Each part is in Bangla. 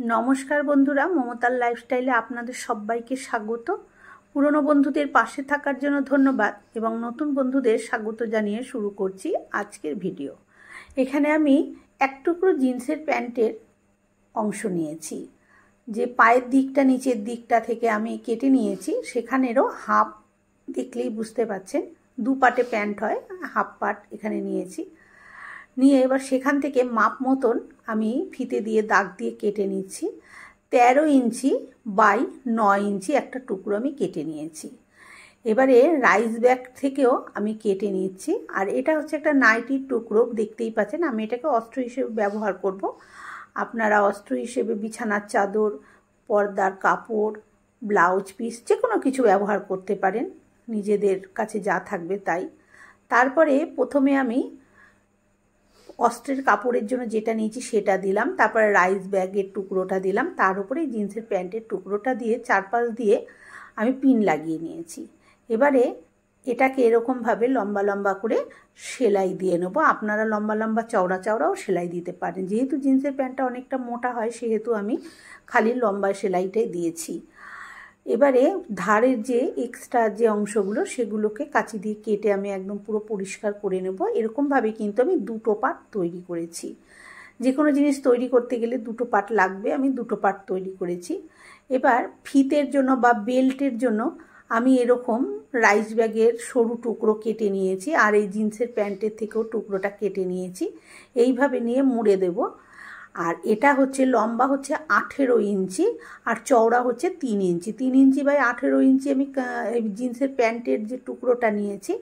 नमस्कार बंधुरा ममतार लाइफस्टाइले आपनादेर सबाइके स्वागत। पुरानो बंधुदेर पाशे थाकार जोन्नो धन्यवाद एबं नतून बंधुदेर स्वागत जानिये शुरू करछि आजकेर भिडियो। एखाने आमि एक टुकरो जिन्सेर पैंटेर अंश नियेछि, जे पायेर दिकटा नीचेर दिकटा थेके आमि केटे नियेछि सेखानेरও हाफ देखलेই बुझते पारछेन दु पार्टे पैंट हय, हाफ पार्ट एखाने नियेछि। নিয়ে এবার সেখান থেকে মাপ মতন আমি ফিতে দিয়ে দাগ দিয়ে কেটে নিচ্ছি। 13 ইঞ্চি বাই 9 ইঞ্চি একটা টুকরো আমি কেটে নিয়েছি। এবারে রাইস ব্যাগ থেকেও আমি কেটে নিচ্ছি। আর এটা হচ্ছে একটা নাইটির টুকরো, দেখতেই পাচ্ছেন। আমি এটাকে অস্ত্র হিসেবে ব্যবহার করব। আপনারা অস্ত্র হিসেবে বিছানার চাদর, পর্দার কাপড়, ব্লাউজ পিস যে কোনো কিছু ব্যবহার করতে পারেন, নিজেদের কাছে যা থাকবে তাই। তারপরে প্রথমে আমি অস্ত্রের কাপড়ের জন্য যেটা নিয়েছি সেটা দিলাম, তারপরে রাইস ব্যাগের টুকরোটা দিলাম, তার উপরে জিন্সের প্যান্টের টুকরোটা দিয়ে চারপাশ দিয়ে আমি পিন লাগিয়ে নিয়েছি। এবারে এটাকে এরকমভাবে লম্বা লম্বা করে সেলাই দিয়ে নেব। আপনারা লম্বা লম্বা চওড়া চওড়াও সেলাই দিতে পারেন। যেহেতু জিন্সের প্যান্টটা অনেকটা মোটা হয় সেহেতু আমি খালি লম্বা সেলাইটাই দিয়েছি। এবারে ধারের যে এক্সট্রা যে অংশগুলো সেগুলোকে কাঁচি দিয়ে কেটে আমি একদম পুরো পরিষ্কার করে নেব। এরকমভাবে কিন্তু আমি দুটো পার্ট তৈরি করেছি। যে কোনো জিনিস তৈরি করতে গেলে দুটো পার্ট লাগবে, আমি দুটো পার্ট তৈরি করেছি। এবার ফিতের জন্য বা বেল্টের জন্য আমি এরকম রাইস ব্যাগের সরু টুকরো কেটে নিয়েছি, আর এই জিন্সের প্যান্টের থেকেও টুকরোটা কেটে নিয়েছি। এইভাবে নিয়ে মুড়ে দেব। আর এটা হচ্ছে লম্বা হচ্ছে 18 ইঞ্চি আর চওড়া হচ্ছে 3 ইঞ্চি। 3 ইঞ্চি বাই 18 ইঞ্চি আমি জিন্সের প্যান্টের যে টুকরোটা নিয়েছি,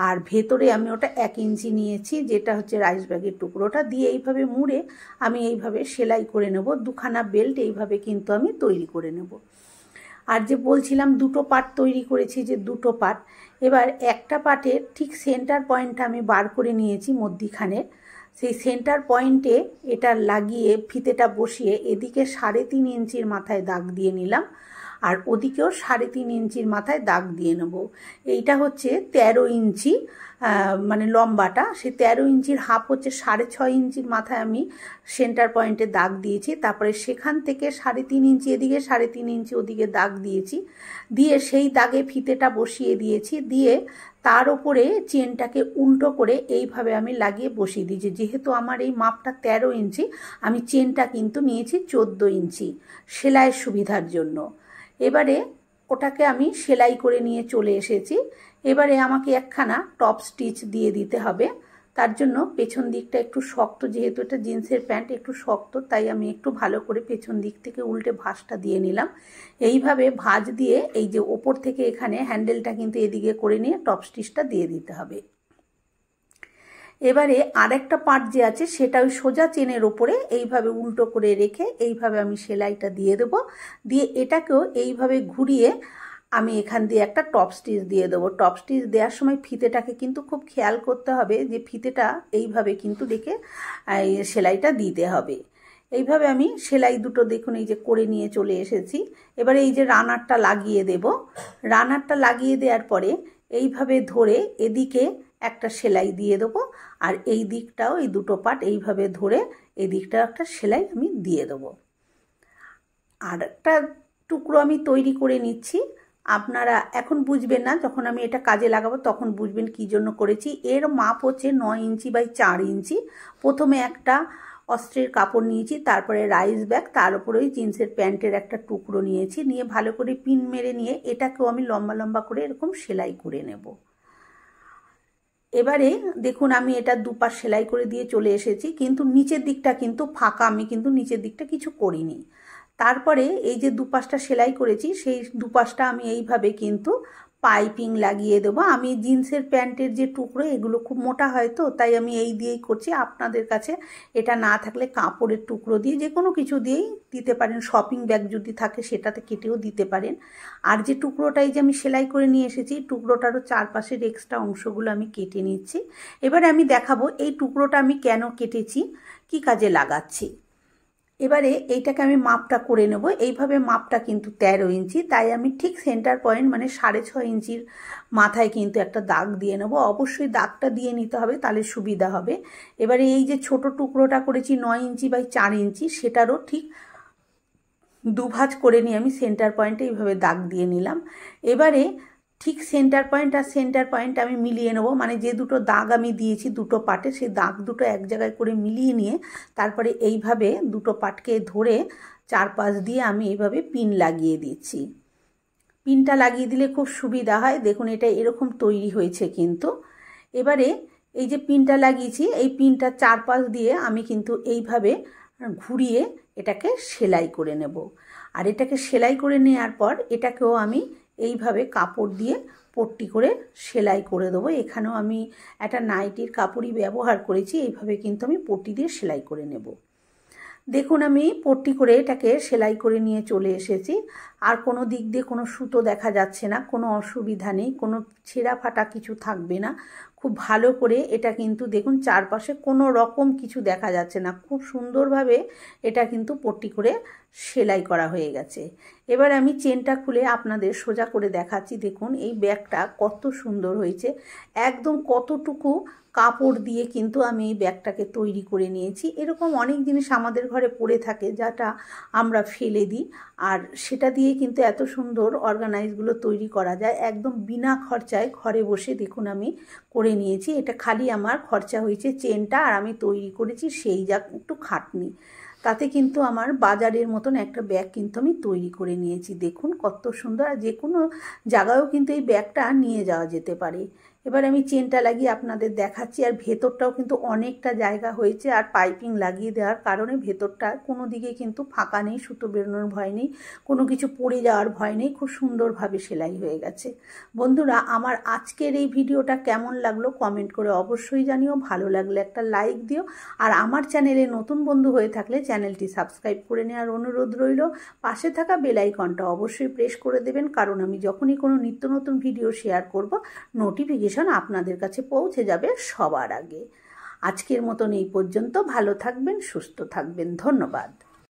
আর ভেতরে আমি ওটা 1 ইঞ্চি নিয়েছি, যেটা হচ্ছে রাইস ব্যাগের টুকরোটা দিয়ে এইভাবে মুড়ে আমি এইভাবে সেলাই করে নেব। দুখানা বেল্ট এইভাবে কিন্তু আমি তৈরি করে নেব। আর যে বলছিলাম দুটো পার্ট তৈরি করেছি, যে দুটো পার্ট, এবার একটা পার্টের ঠিক সেন্টার পয়েন্টটা আমি বার করে নিয়েছি মধ্যিখানের। সেই সেন্টার পয়েন্টে এটা লাগিয়ে ফিতেটা বসিয়ে এদিকে 3.5 ইঞ্চির মাথায় দাগ দিয়ে নিলাম, আর ওদিকেও 3.5 ইঞ্চির মাথায় দাগ দিয়ে নেব। এইটা হচ্ছে 13 ইঞ্চি মানে লম্বাটা, সেই 13 ইঞ্চির হাফ হচ্ছে 6.5 ইঞ্চির মাথায় আমি সেন্টার পয়েন্টে দাগ দিয়েছি। তারপরে সেখান থেকে 3.5 ইঞ্চি এদিকে, 3.5 ইঞ্চি ওদিকে দাগ দিয়েছি। দিয়ে সেই দাগে ফিতেটা বসিয়ে দিয়েছি। দিয়ে তার উপরে চেনটাকে উল্টো করে এইভাবে আমি লাগিয়ে বসিয়ে দিয়েছি। যেহেতু আমার এই মাপটা 13 ইঞ্চি, আমি চেনটা কিন্তু নিয়েছি 14 ইঞ্চি সেলাইয়ের সুবিধার জন্য। এবারে ওটাকে আমি সেলাই করে নিয়ে চলে এসেছি। এবারে আমাকে একখানা টপ স্টিচ দিয়ে দিতে হবে। তার জন্য পেছন দিকটা একটু শক্ত, যেহেতু এটা জিন্সের প্যান্ট একটু শক্ত, তাই আমি একটু ভালো করে পেছন দিক থেকে উল্টে ভাঁজটা দিয়ে নিলাম। এইভাবে ভাঁজ দিয়ে এই যে ওপর থেকে এখানে হ্যান্ডেলটা কিন্তু এদিকে করে নিয়ে টপ স্টিচটা দিয়ে দিতে হবে। এবারে আরেকটা পার্ট যে আছে সেটা ওই সোজা চেনের ওপরে এইভাবে উল্টো করে রেখে এইভাবে আমি সেলাইটা দিয়ে দেবো। দিয়ে এটাকেও এইভাবে ঘুরিয়ে আমি এখান দিয়ে একটা টপ স্টিচ দিয়ে দেবো। টপ স্টিচ দেওয়ার সময় ফিতেটাকে কিন্তু খুব খেয়াল করতে হবে, যে ফিতেটা এইভাবে কিন্তু রেখে সেলাইটা দিতে হবে। এইভাবে আমি সেলাই দুটো দেখুন এই যে করে নিয়ে চলে এসেছি। এবারে এই যে রানারটা লাগিয়ে দেব। রানারটা লাগিয়ে দেওয়ার পরে এইভাবে ধরে এদিকে একটা সেলাই দিয়ে দেবো, আর এই দিকটাও এই দুটো পার্ট এইভাবে ধরে এই দিকটা একটা সেলাই আমি দিয়ে দেবো। আর একটা টুকরো আমি তৈরি করে নিচ্ছি। আপনারা এখন বুঝবেন না, যখন আমি এটা কাজে লাগাবো তখন বুঝবেন কী জন্য করেছি। এর মাপ হচ্ছে 9 ইঞ্চি বাই 4 ইঞ্চি। প্রথমে একটা অস্ত্রের কাপড় নিয়েছি, তারপরে রাইস ব্যাগ, তার উপরে ওই জিন্সের প্যান্টের একটা টুকরো নিয়েছি। নিয়ে ভালো করে পিন মেরে নিয়ে এটাকেও আমি লম্বা লম্বা করে এরকম সেলাই করে নেব। এবারে দেখুন আমি এটা দুপাশ সেলাই করে দিয়ে চলে এসেছি, কিন্তু নিচের দিকটা কিন্তু ফাঁকা, আমি কিন্তু নিচের দিকটা কিছু করিনি। তারপরে এই যে দুপাশটা সেলাই করেছি সেই দুপাশটা আমি এইভাবে কিন্তু পাইপিং লাগিয়ে দেবো। আমি জিন্সের প্যান্টের যে টুকরো এগুলো খুব মোটা হয় তো, তাই আমি এই দিয়েই করছি। আপনাদের কাছে এটা না থাকলে কাপড়ের টুকরো দিয়ে যে কোনো কিছু দিয়েই দিতে পারেন। শপিং ব্যাগ যদি থাকে সেটাতে কেটেও দিতে পারেন। আর যে টুকরোটাই যে আমি সেলাই করে নিয়ে এসেছি, টুকরোটারও চারপাশের এক্সট্রা অংশগুলো আমি কেটে নিচ্ছি। এবারে আমি দেখাবো এই টুকরোটা আমি কেন কেটেছি, কি কাজে লাগাচ্ছি। এবারে এইটাকে আমি মাপটা করে নেব। এইভাবে মাপটা কিন্তু 13 ইঞ্চি, তাই আমি ঠিক সেন্টার পয়েন্ট মানে 6.5 ইঞ্চির মাথায় কিন্তু একটা দাগ দিয়ে নেব। অবশ্যই দাগটা দিয়ে নিতে হবে, তাহলে সুবিধা হবে। এবারে এই যে ছোট টুকরোটা করেছি 9 ইঞ্চি বাই 4 ইঞ্চি, সেটারও ঠিক দুভাঁজ করে নিয়ে আমি সেন্টার পয়েন্টে এইভাবে দাগ দিয়ে নিলাম। এবারে ঠিক সেন্টার পয়েন্ট আর সেন্টার পয়েন্ট আমি মিলিয়ে নেব, মানে যে দুটো দাগ আমি দিয়েছি দুটো পাটে, সেই দাগ দুটো এক জায়গায় করে মিলিয়ে নিয়ে তারপরে এইভাবে দুটো পাটকে ধরে চারপাশ দিয়ে আমি এইভাবে পিন লাগিয়ে দিচ্ছি। পিনটা লাগিয়ে দিলে খুব সুবিধা হয়। দেখুন এটা এরকম তৈরি হয়েছে কিন্তু। এবারে এই যে পিনটা লাগিয়েছি, এই পিনটার চারপাশ দিয়ে আমি কিন্তু এইভাবে ঘুরিয়ে এটাকে সেলাই করে নেব। আর এটাকে সেলাই করে নেওয়ার পর এটাকেও আমি এইভাবে কাপড় দিয়ে পট্টি করে সেলাই করে দেবো। এখানেও আমি একটা নাইটির কাপড়ই ব্যবহার করেছি, এইভাবে কিন্তু আমি পট্টি দিয়ে সেলাই করে নেব। দেখুন আমি পট্টি করে এটাকে সেলাই করে নিয়ে চলে এসেছি। আর কোনো দিক দিয়ে কোনো সুতো দেখা যাচ্ছে না, কোনো অসুবিধা নেই, কোনো ছেঁড়া ফাটা কিছু থাকবে না। খুব ভালো করে এটা কিন্তু দেখুন চারপাশে কোনো রকম কিছু দেখা যাচ্ছে না, খুব সুন্দরভাবে এটা কিন্তু পট্টি করে সেলাই করা হয়ে গেছে। এবার আমি চেনটা খুলে আপনাদের সোজা করে দেখাচ্ছি। দেখুন এই ব্যাগটা কত সুন্দর হয়েছে, একদম কতটুকু কাপড় দিয়ে কিন্তু আমি এই ব্যাগটাকে তৈরি করে নিয়েছি। এরকম অনেক জিনিস আমাদের ঘরে পড়ে থাকে যেটা আমরা ফেলে দিই, আর সেটা দিয়ে কিন্তু এত সুন্দর অর্গানাইজগুলো তৈরি করা যায় একদম বিনা খরচায়। ঘরে বসে দেখুন আমি করে নিয়েছি। এটা খালি আমার খরচা হয়েছে চেনটা, আর আমি তৈরি করেছি সেই যা একটু খাটনি, তাতে কিন্তু আমার বাজারের মতন একটা ব্যাগ কিন্তু আমি তৈরি করে নিয়েছি। দেখুন কত সুন্দর, আর যে কোনো জায়গায়ও কিন্তু এই ব্যাগটা নিয়ে যাওয়া যেতে পারে। এবার আমি চেনটা লাগিয়ে আপনাদের দেখাচ্ছি। আর ভেতরটাও কিন্তু অনেকটা জায়গা হয়েছে, আর পাইপিং লাগিয়ে দেওয়ার কারণে ভেতরটা কোনো দিকে কিন্তু ফাঁকা নেই, সুতো বেরোনোর ভয় নেই, কোনো কিছু পড়ে যাওয়ার ভয় নেই, খুব সুন্দরভাবে সেলাই হয়ে গেছে। বন্ধুরা আমার আজকের এই ভিডিওটা কেমন লাগলো কমেন্ট করে অবশ্যই জানিও, ভালো লাগলে একটা লাইক দিও, আর আমার চ্যানেলে নতুন বন্ধু হয়ে থাকলে চ্যানেলটি সাবস্ক্রাইব করে নেওয়ার অনুরোধ রইল। পাশে থাকা বেল আইকনটা অবশ্যই প্রেস করে দেবেন, কারণ আমি যখনই কোনো নিত্য নতুন ভিডিও শেয়ার করব নোটিফিকেশন আপনাদের কাছে পৌঁছে যাবে সবার আগে। আজকের মতন এই পর্যন্ত। ভালো থাকবেন, সুস্থ থাকবেন, ধন্যবাদ।